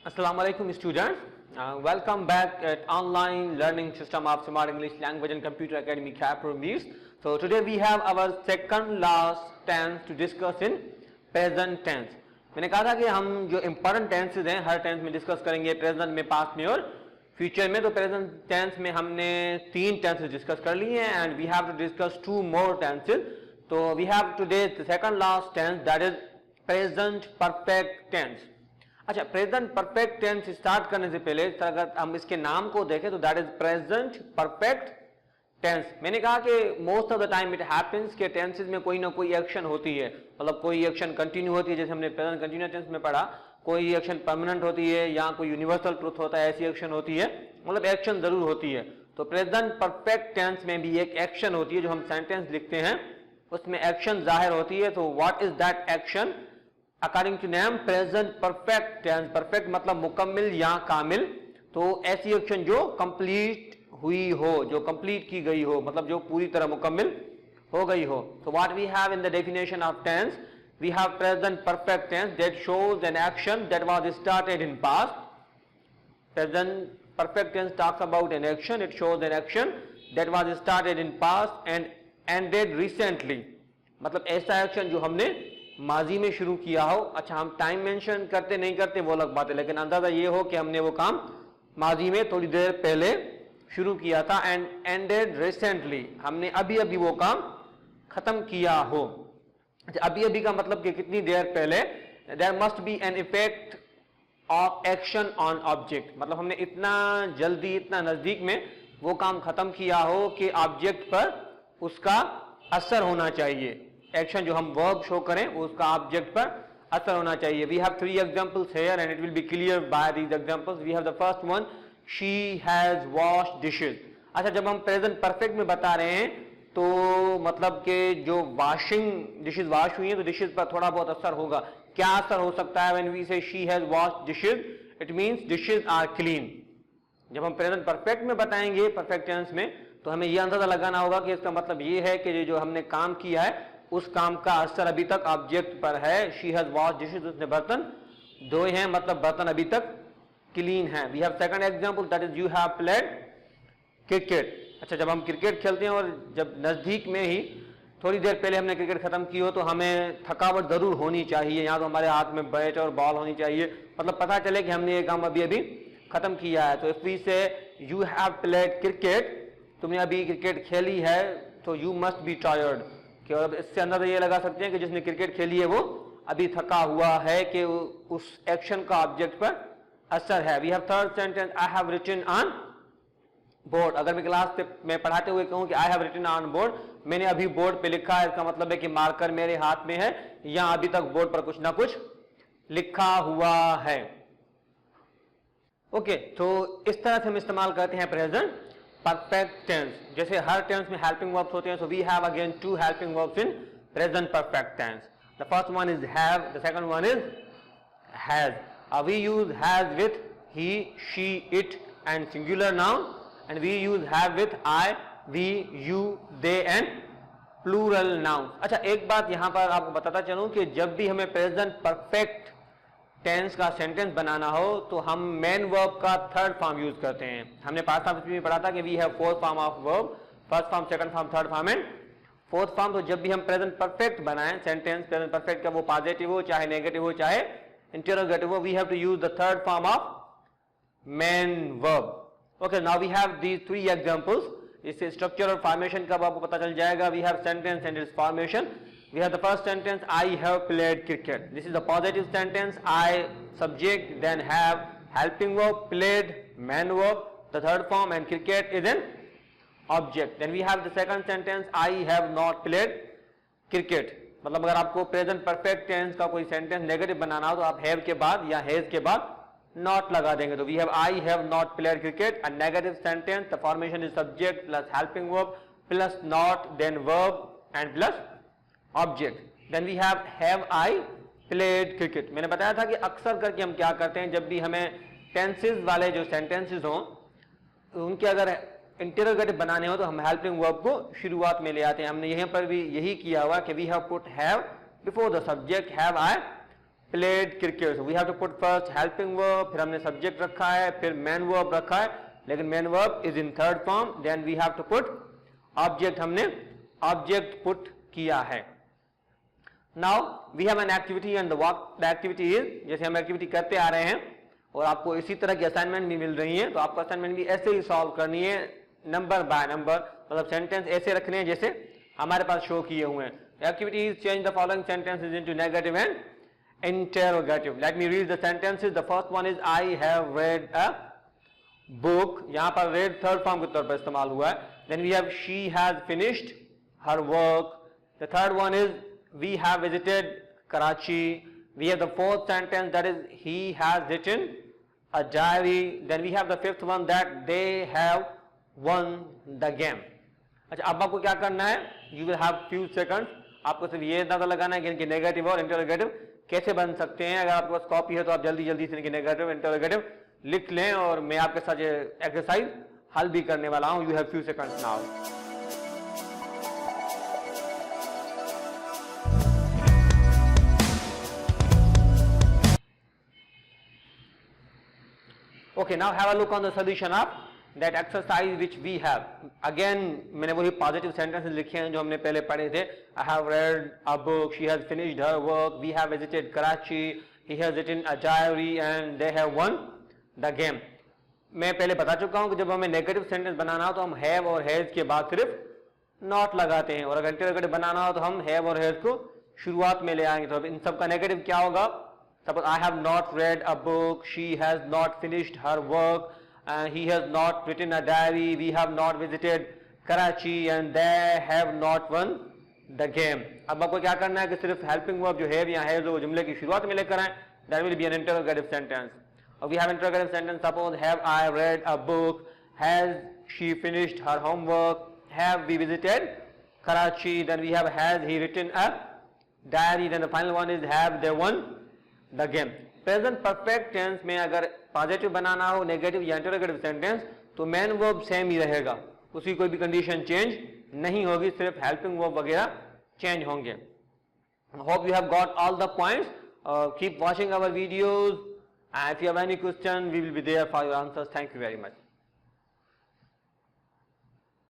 Assalamu alaikum students. Welcome back at online learning system of Smart English Language and Computer Academy Capromees. So today we have our second last tense to discuss in present tense. मैंने कहा था कि हम जो important tenses हैं हर tense में discuss करेंगे, present में, past में और future में. तो present tense में हमने 3 tenses discuss कर लिए हैं and we have to discuss 2 more tenses. तो we have today the second last tense, that is present perfect tense. अच्छा, प्रेजेंट परफेक्ट टेंस स्टार्ट करने से पहले अगर हम इसके नाम को देखें तो that is present perfect tense. मैंने कहा कि most of the time it happens कि टेंसेस में कोई ना कोई एक्शन होती है, मतलब कोई एक्शन कंटिन्यू होती है, जैसे हमने प्रेजेंट कंटिन्यूअस टेंस में पढ़ा. कोई एक्शन परमानेंट होती है या कोई यूनिवर्सल ट्रुथ होता है, ऐसी एक्शन होती है, मतलब एक्शन जरूर होती है. तो प्रेजेंट परफेक्ट टेंस में भी एक एक्शन होती है, जो हम सेंटेंस लिखते हैं उसमें एक्शन जाहिर होती है. तो what is that action? According to name present perfect tense, perfect मतलब मुकम्मिल या कामिल. तो ऐसी एक्शन जो कंप्लीट हुई हो, जो कंप्लीट की गई हो, मतलब जो पूरी तरह मुकम्मिल हो गई हो. तो what we have in the definition of tense, we have present perfect tense that shows an action that was started in past. Present perfect tense talks about an action, it shows an action that was started in past and ended recently. मतलब ऐसा action जो हमने माजी में शुरू किया हो. अच्छा, हम टाइम मेंशन करते नहीं करते वो अलग बात है, लेकिन अंदाजा ये हो कि हमने वो काम माजी में थोड़ी देर पहले शुरू किया था. एंड एंडेड रिसेंटली, हमने अभी अभी वो काम खत्म किया हो. अच्छा, अभी अभी का मतलब कि कितनी देर पहले. There must be an effect of action on object, मतलब हमने इतना जल्दी, इतना नजदीक में वो काम खत्म किया हो कि ऑब्जेक्ट पर उसका असर होना चाहिए. एक्शन जो हम वर्ब शो करें उसका ऑब्जेक्ट पर असर होना चाहिए. We have 3 examples here and it will be clear by these examples. We have the first one, she has washed dishes. अच्छा, जब हम प्रेजेंट परफेक्ट में बता रहे हैं तो मतलब कि जो वॉशिंग, डिशेस वॉश हुई हैं तो डिशेस पर थोड़ा बहुत असर होगा. क्या असर हो सकता है? When we say she has washed dishes, it means dishes are clean. जब हम प्रेजेंट परफेक्ट में बताएंगे परफेक्ट टेंस में तो हमें यह अंदाजा लगाना होगा कि इसका मतलब ये है कि जो हमने काम किया है उस काम का असर अभी तक ऑब्जेक्ट पर है. शी हैज वॉश्ड डिशेस, उसने बर्तन धोए हैं, मतलब बर्तन अभी तक क्लीन है. We have second example, that is you have played cricket. अच्छा, जब हम क्रिकेट खेलते हैं और जब नजदीक में ही थोड़ी देर पहले हमने क्रिकेट खत्म की हो तो हमें थकावट जरूर होनी चाहिए. या तो हमारे हाथ में बैट और बॉल होनी चाहिए, मतलब पता चले कि हमने ये काम अभी अभी खत्म किया है. तो इफ वी से यू हैव प्लेड क्रिकेट, तुमने अभी क्रिकेट खेली है, तो यू मस्ट बी टायर्ड. और इससे अंदर ये लगा सकते हैं कि जिसने क्रिकेट खेली है वो अभी थका हुआ है, कि उस एक्शन का ऑब्जेक्ट पर असर है. We have third sentence, I have written on board. अगर मैं क्लास में पढ़ाते हुए कहूं कि I have written on board, मैंने अभी बोर्ड पे लिखा है, इसका मतलब है कि मार्कर मेरे हाथ में है या अभी तक बोर्ड पर कुछ ना कुछ लिखा हुआ है. ओके, तो इस तरह से हम इस्तेमाल करते हैं प्रेजेंट परफेक्ट टेंस. जैसे हर टेंस में हेल्पिंग वर्ब्स होते हैं, so we have again 2 helping verbs in present perfect tense. The first one is have, the second one is has. We use has with he, she, it and singular noun, and we use have with I, we, you, they and plural noun. अच्छा, एक बात यहां पर आपको बताता चलूं कि जब भी हमें प्रेजेंट परफेक्ट टेंस का सेंटेंस बनाना हो तो हम मेन वर्ब का थर्ड फॉर्म यूज करते हैं. हमने पास्ट फॉर्म में पढ़ा था कि we have 4 form of verb, first form, second form, third form and fourth form. तो जब भी हम प्रेजेंट परफेक्ट बनाएं सेंटेंस, प्रेजेंट परफेक्ट का वो पॉजिटिव हो चाहे नेगेटिव हो चाहे इंटरोगेटिव हो, we have to use the third form of main verb. Okay, now we have these 3 examples. इससे स्ट्रक्चर और फॉर्मेशन का आपको पता चल जाएगा. We have sentence and its formation. We have the first sentence, I have played cricket. This is the positive sentence. I subject, then have helping verb, played main verb, the third form, and cricket is an object. Then we have the second sentence, I have not played cricket. मतलब अगर आपको present perfect tense का कोई sentence negative बनाना हो तो आप have के बाद या हैज के बाद नॉट लगा देंगे. तो we have I have not played cricket, a negative sentence, the formation is subject plus helping verb plus not, then verb and plus object. Then we have I played cricket. मैंने बताया था कि अक्सर करके हम क्या करते हैं, जब भी हमें टेंसेस वाले जो सेंटेंसेस हों उनके अगर इंटरोगेटिव बनाने हो तो हम हेल्पिंग वर्ब को शुरुआत में ले आते हैं. हमने यहां पर भी यही किया हुआ कि we have put have before the subject, have I played cricket. We have to put first helping verb, फिर हमने सब्जेक्ट रखा है, फिर मेन वर्ब रखा है, लेकिन main verb is in third form. Then we have to put object, हमने object put किया है. Now we have an activity and the activity is, जैसे हम एक्टिविटी करते आ रहे हैं और आपको इसी तरह की असाइनमेंट भी मिल रही है, तो आपको असाइनमेंट भी ऐसे ही सॉल्व करनी है, नंबर बाय नंबर, मतलब सेंटेंस ऐसे रखने हैं जैसे हमारे पास शो किए हुए हैं. Activity is change the following sentences into negative and interrogative. Let me read the sentences. The first one is I have read a book. यहां पर रेड थर्ड फॉर्म के तौर पर इस्तेमाल हुआ है. Then we have she has finished her work. The third one is we have visited Karachi. We have the fourth sentence, that is he has written a diary. Then we have the fifth one, that they have won the game. अच्छा, अब आपको क्या करना है? You will have few seconds. आपको सिर्फ ये अंदाजा लगाना है कि इनके नेगेटिव और इंटरोगेटिव कैसे बन सकते हैं. अगर आपके पास कॉपी है तो आप जल्दी जल्दी से इनके नेगेटिव इंटरोगेटिव लिख लें और मैं आपके साथ ये एक्सरसाइज हल भी करने वाला हूं. You have few seconds now. Okay, now have a look on the solution of that exercise which we have. Again, मैंने वही positive sentences लिखे हैं जो हमने पहले पढ़े थे. I have read a book. She has finished her work. We have visited Karachi. He has written a diary and they have won the game. मैं पहले बता चुका हूँ कि जब हमें नेगेटिव सेंटेंस बनाना हो तो हम have और has के बाद सिर्फ not लगाते हैं, और अगर इंटरोगेटिव बनाना हो तो हम have और has को शुरुआत में ले आएंगे. तो अब इन सब का नेगेटिव क्या होगा? Suppose I have not read a book, she has not finished her work, he has not written a diary, we have not visited Karachi and they have not won the game. अब आपको क्या करना है कि सिर्फ helping verb जो है या है जो जुमले की शुरुआत में लेकर आए. That will be an interrogative sentence. We have interrogative sentence. Suppose have I read a book, has she finished her homework, have we visited Karachi, then we have has he written a diary, then the final one is have they won the game. Present perfect tense में अगर positive बनाना हो negative या interrogative sentence तो main verb same ही रहेगा, उसकी कोई भी कंडीशन चेंज नहीं होगी, सिर्फ हेल्पिंग वर्ब वगैरह चेंज होंगे. Hope you have got all the points. Keep watching our videos. If you have any question we will be there for your answers. Thank you very much.